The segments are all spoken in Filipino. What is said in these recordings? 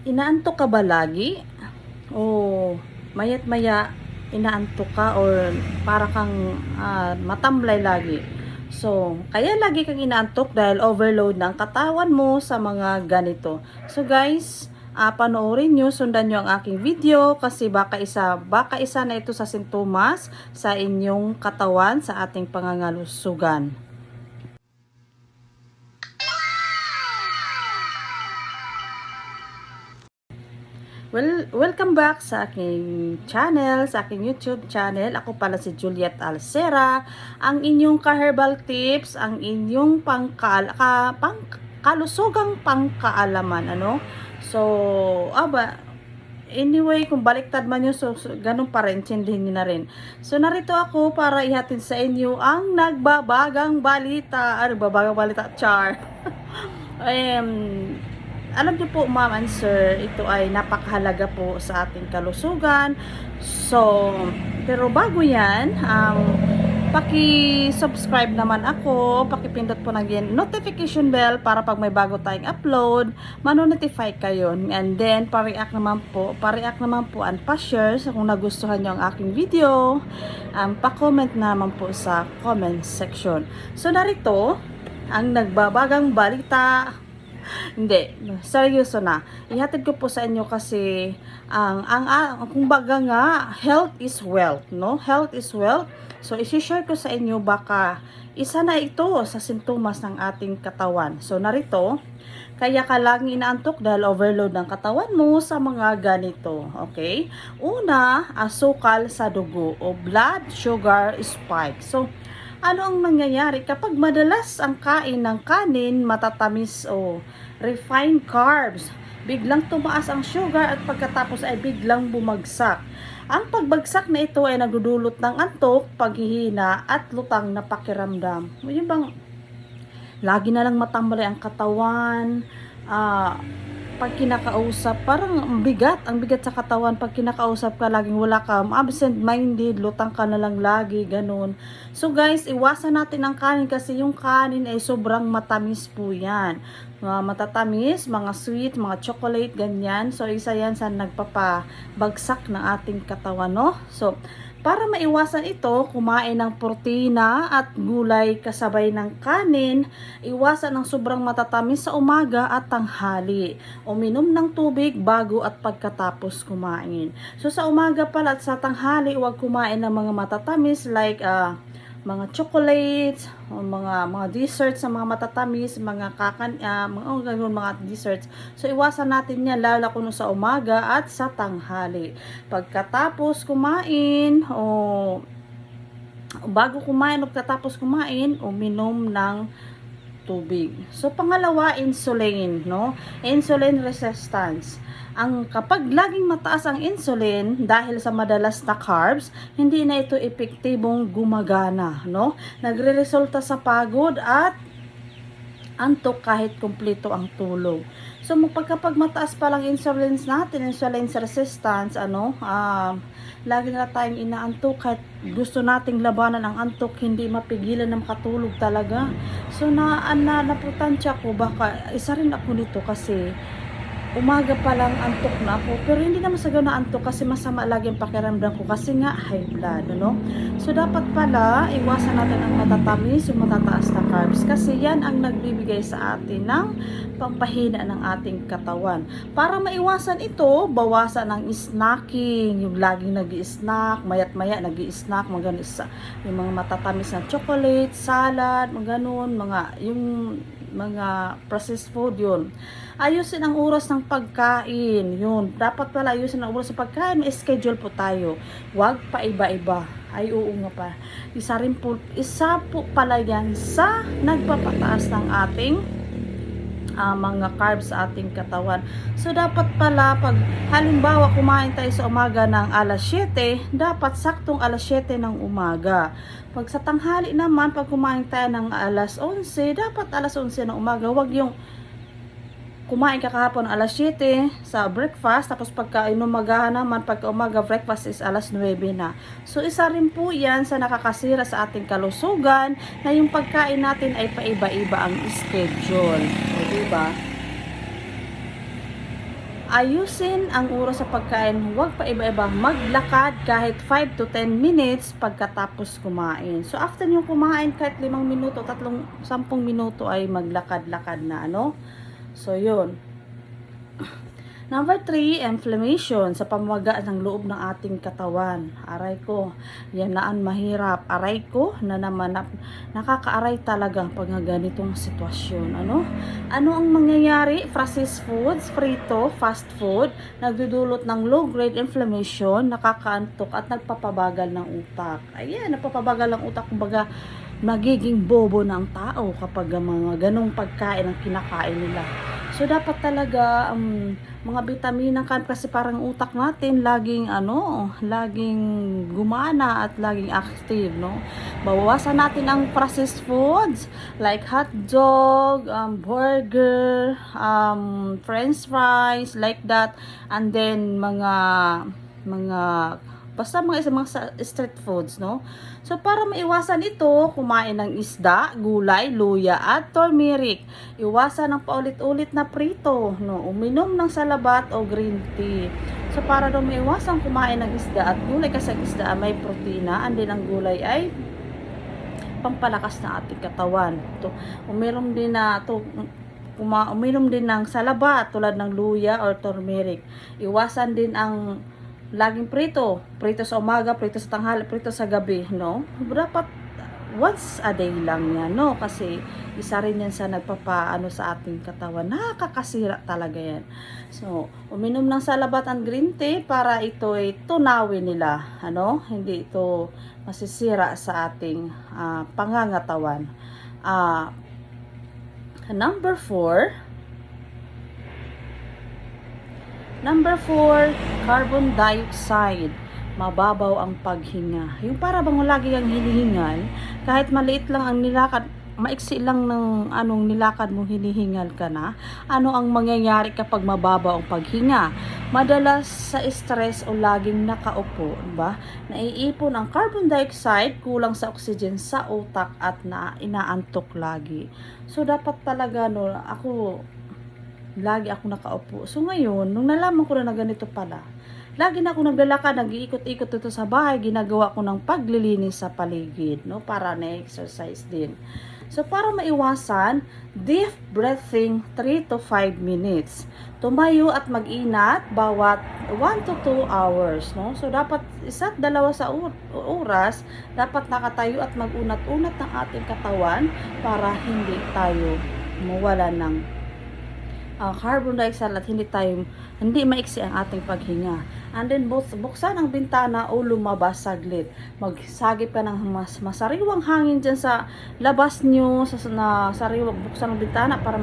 Inaantok ka ba lagi? O mayat maya inaantok ka or para kang matamlay lagi? So, kaya lagi kang inaantok dahil overload ng katawan mo sa mga ganito. So guys, panoorin nyo, sundan nyo ang aking video kasi baka isa na ito sa sintomas sa inyong katawan sa ating pangangalusugan. Welcome back sa aking channel, sa aking YouTube channel. Ako pala si Juliet Alcera, ang inyong ka-herbal tips, ang inyong kalusugang pangkaalaman, ano? So, anyway, kung baliktad man yun, so ganun pa rin, tindihin nyo na rin. So, narito ako para ihatid sa inyo ang nagbabagang balita. Nagbabagang balita, char. Alam niyo po ma'am and sir, ito ay napakahalaga po sa ating kalusugan. So, pero bago yan, paki-subscribe naman ako, paki-pindot po ng notification bell para pag may bago tayong upload, mano-notify kayo. And then, pa-react naman po and pa-share kung nagustuhan niyo ang aking video. Pa-comment naman po sa comment section. So, narito, ang nagbabagang balita. Hindi, seryoso na. Ihatid ko po sa inyo kasi kung baga nga, health is wealth, no? Health is wealth. So, isi-share ko sa inyo baka isa na ito sa sintomas ng ating katawan. So, narito, kaya ka laging inaantok dahil overload ng katawan mo sa mga ganito. Okay? Una, asukal sa dugo o blood sugar spike. So, ano ang nangyayari kapag madalas ang kain ng kanin, matatamis o refined carbs? Biglang tumaas ang sugar at pagkatapos ay biglang bumagsak. Ang pagbagsak na ito ay nagdudulot ng antok, paghihina at lutang na pakiramdam. Yung bang lagi na lang matambay ang katawan, pag kinakausap, parang ang bigat sa katawan. Pag kinakausap ka, laging wala ka, absent-minded, lutang ka na lang lagi, ganun. So guys, iwasan natin ang kanin kasi yung kanin ay sobrang matamis po yan. Mga matatamis, mga sweet, mga chocolate, ganyan. So isa yan sa nagpapabagsak ng ating katawan, no? So, para maiwasan ito, kumain ng protina at gulay kasabay ng kanin, iwasan ang sobrang matatamis sa umaga at tanghali. Uminom ng tubig bago at pagkatapos kumain. So sa umaga pala at sa tanghali, huwag kumain ng mga matatamis like mga chocolates, mga desserts sa mga matatamis, mga mga desserts. So iwasan natin 'yan lalo kung sa umaga at sa tanghali. Pagkatapos kumain o bago kumain o pagkatapos kumain, uminom ng tubig. So pangalawa, insulin, no? Insulin resistance. Kapag laging mataas ang insulin dahil sa madalas na carbs, hindi na ito epektibong gumagana, no? Nagreresulta sa pagod at antok kahit kumpleto ang tulog. So kapag mataas pa lang insulin natin, insulin resistance, lagi na tayong inaantok kahit gusto nating labanan ang antok, hindi mapigilan na makatulog talaga. So naputansya ko, baka isa rin ako nito kasi umaga pa lang antok na ako, pero hindi naman sa gana antok kasi masama lagi ang pakiramdam ko kasi nga high blood, no? So dapat pala iwasan natin ang matatamis, yung matataas na carbs kasi yan ang nagbibigay sa atin ng pampahina ng ating katawan. Para maiwasan ito, bawasan ang snacking, yung laging nag-i-snack, mayat-maya nag-i-snack, yung mga matatamis na chocolate, salad, mga processed food yun. Ayusin ang oras ng pagkain. Yun. Dapat pala ayusin ang oras ng pagkain. May schedule po tayo. Huwag pa iba-iba. Ay, oo nga pa. Isa po pala yan sa nagpapataas ng ating mga carbs sa ating katawan. So, dapat pala, pag halimbawa kumain tayo sa umaga ng alas 7, dapat saktong alas 7 ng umaga. Pag sa tanghali naman, pag kumain tayo ng alas 11, dapat alas 11 ng umaga. Huwag yung kumain ka kahapon alas 7 sa breakfast, tapos pagka inumagahan naman, pagka umaga breakfast is alas 9 na. So isa rin po yan sa nakakasira sa ating kalusugan na yung pagkain natin ay paiba-iba ang schedule. O diba? Ayusin ang oras sa pagkain, huwag pa iba-iba. Maglakad kahit 5 to 10 minutes pagkatapos kumain. So after nyo kumain, kahit 5 minuto, 10 minuto ay maglakad-lakad na, ano? So yun. Number 3, inflammation sa pamamaga ng loob ng ating katawan. Aray ko, yan naan mahirap. Aray ko, na naman, nakakaaray talaga pag ganitong sitwasyon. Ano ang mangyayari? Processed foods, frito, fast food, nagdudulot ng low-grade inflammation, nakakaantok at nagpapabagal ng utak. Ayan, nagpapabagal ng utak, kumbaga, magiging bobo ng tao kapag mga ganong pagkain ang kinakain nila. So dapat talaga mga bitamina kasi parang utak natin laging laging gumana at laging active, no? Bawasan natin ang processed foods like hot dog, burger, french fries like that, and then basta mga street foods, no? So, para maiwasan ito, kumain ng isda, gulay, luya, at turmeric. Iwasan ng paulit-ulit na prito, no? Uminom ng salabat o green tea. So, para daw maiwasan kumain ng isda at gulay, kasi ang isda may protina, and then ang gulay ay pampalakas na ating katawan. Uminom din ng salabat tulad ng luya or turmeric. Iwasan din ang laging prito sa umaga, prito sa tanghali, prito sa gabi, no? Dapat once a day lang yan, no? Kasi isa rin yan sa nagpapaano sa ating katawan. Nakakasira talaga yan. So, uminom ng salabat and green tea para ito ay tunawin nila, ano? Hindi ito masisira sa ating pangangatawan. Number 4, carbon dioxide. Mababaw ang paghinga. Yung para bang lagi kang hinihingal, kahit maliit lang ang nilakad, maiksi lang ng nilakad mo, hinihingal ka na. Ano ang mangyayari kapag mababaw ang paghinga? Madalas sa stress o laging nakaupo, diba? Naiipon ang carbon dioxide, kulang sa oxygen sa utak at inaantok lagi. So dapat talaga lagi ako nakaupo. So ngayon, nung nalaman ko na ganito pala, lagi na ako naglalakad, nag-iikot-ikot dito sa bahay, ginagawa ko ng paglilinis sa paligid, no? Para na-exercise din. So para maiwasan, deep breathing 3 to 5 minutes. Tumayo at mag-inat bawat 1 to 2 hours, no? So dapat 1-2 sa oras, dapat nakatayo at mag-unat-unat ng ating katawan para hindi tayo mawala ng carbon dioxide at hindi maiksi ang ating paghinga. And then buksan ang bintana o lumabas saglit. Magsagip ka ng masariwang hangin dyan sa labas nyo, buksan ang bintana para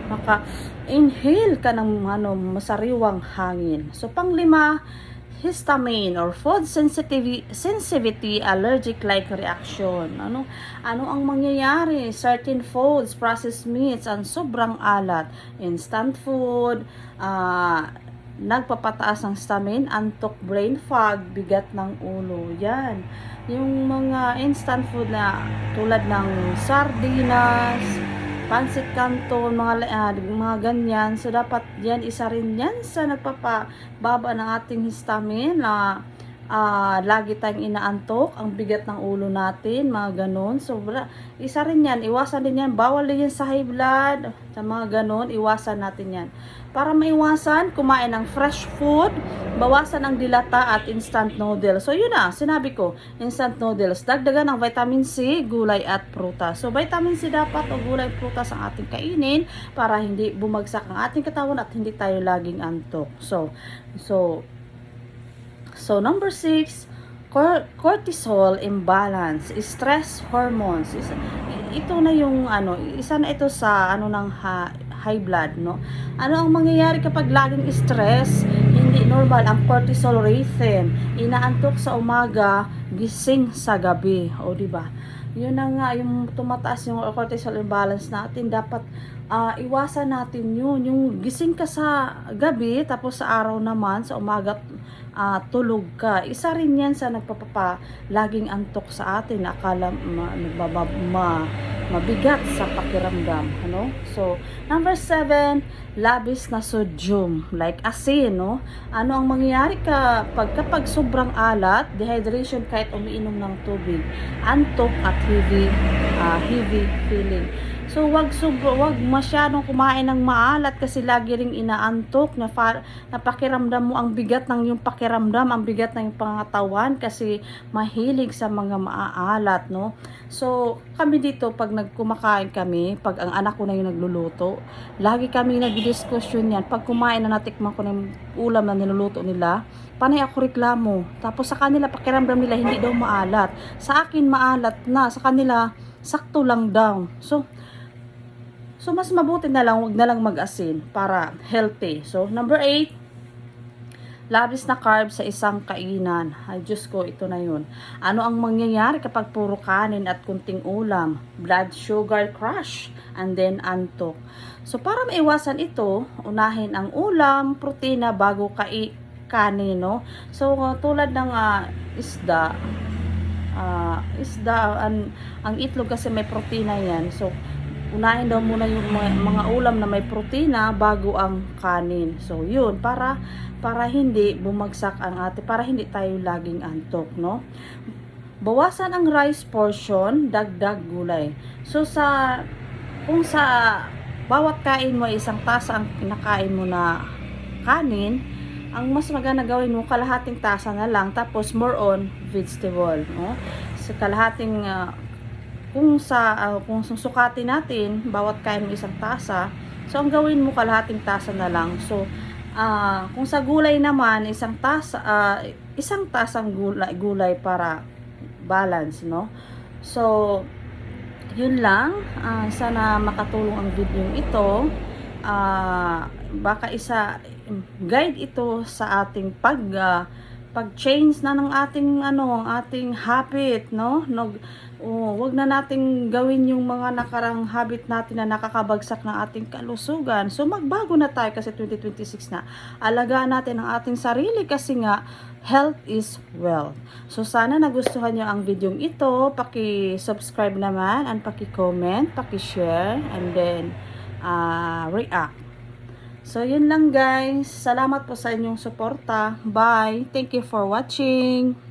maka-inhale ka ng masariwang hangin. So pang-5, histamine or food sensitivity allergic-like reaction. Ano ang mangyayari? Certain foods, processed meats, and sobrang alat. Instant food, nagpapataas ng histamine, antok, brain fog, bigat ng ulo. Yan. Yung mga instant food na tulad ng sardinas, pansit canton, mga ganyan. So, dapat yan, isa rin yan sa nagpapababa ng ating histamine na lagi tayong inaantok, ang bigat ng ulo natin, mga ganon. So, isa rin yan, iwasan din yan. Bawal din yan sa high blood, sa mga ganon, iwasan natin yan. Para maiwasan, kumain ng fresh food, bawasan ang dilata at instant noodles. So, yun na, sinabi ko, instant noodles. Dagdagan ng vitamin C, gulay at prutas. So, vitamin C dapat o gulay at prutas ang ating kainin para hindi bumagsak ang ating katawan at hindi tayo laging antok. So number 6, cortisol imbalance, stress hormones. Ito na yung isa na ito sa high blood, no? Ano ang mangyayari kapag laging stress? Hindi normal ang cortisol rhythm. Inaantok sa umaga, gising sa gabi. O di ba? Yun na nga yung tumataas yung cortisol imbalance natin. Dapat iwasan natin yun. Yung gising ka sa gabi, tapos sa araw naman, sa umaga, tulog ka. Isa rin yan sa laging antok sa atin. Akala mabigat sa pakiramdam. Ano? So, number 7, labis na sodium. Like asin, no? Ano ang mangyayari kapag sobrang alat, dehydration kahit umiinom ng tubig, antok at heavy feeling. So, wag masyadong kumain ng maalat kasi lagi ring inaantok na pakiramdam mo ang bigat ng yung pakiramdam, ang bigat ng yung pangatawan kasi mahilig sa mga maaalat, no? So, kami dito pag nagkumakain kami, pag ang anak ko na yung nagluluto, lagi kami nagdidiskusyon yan. Pag kumain na natikman ko ng ulam na niluluto nila, panay ako reklamo. Tapos sa kanila, pakiramdam nila hindi daw maalat. Sa akin maalat na, sa kanila sakto lang daw. So mas mabuti na lang, wag na lang mag-asin para healthy. So, number 8, labis na carbs sa isang kainan. Ay, Diyos ko, ito na yun. Ano ang mangyayari kapag puro kanin at kunting ulam? Blood sugar crash, and then antok. So, para maiwasan ito, unahin ang ulam, protina bago kanin, no? So, tulad ng isda, ang itlog kasi may protina yan. So, unahin daw muna yung mga ulam na may protina bago ang kanin. So, yun, para hindi bumagsak ang para hindi tayo laging antok, no? Bawasan ang rice portion, dagdag gulay. So, kung sa bawat kain mo, isang tasa ang kinakain mo na kanin, ang mas maganda gawin mo, kalahating tasa na lang, tapos more on vegetable, no? So, kalahating kung susukatin natin bawat kain mo isang tasa, so ang gawin mo kalahating tasa na lang. So kung sa gulay naman isang tasang gulay para balance, no? So yun lang, sana makatulong ang video ito. Baka guide ito sa ating pag-change na ng ating habit, no? Wag na nating gawin yung mga nakarang habit natin na nakakabagsak ng ating kalusugan. So, magbago na tayo kasi 2026 na. Alagaan natin ang ating sarili kasi nga, health is wealth. So, sana nagustuhan nyo ang video ito. Paki-subscribe naman and paki-comment, paki-share, and then react. So, yun lang guys. Salamat po sa inyong suporta. Bye. Thank you for watching.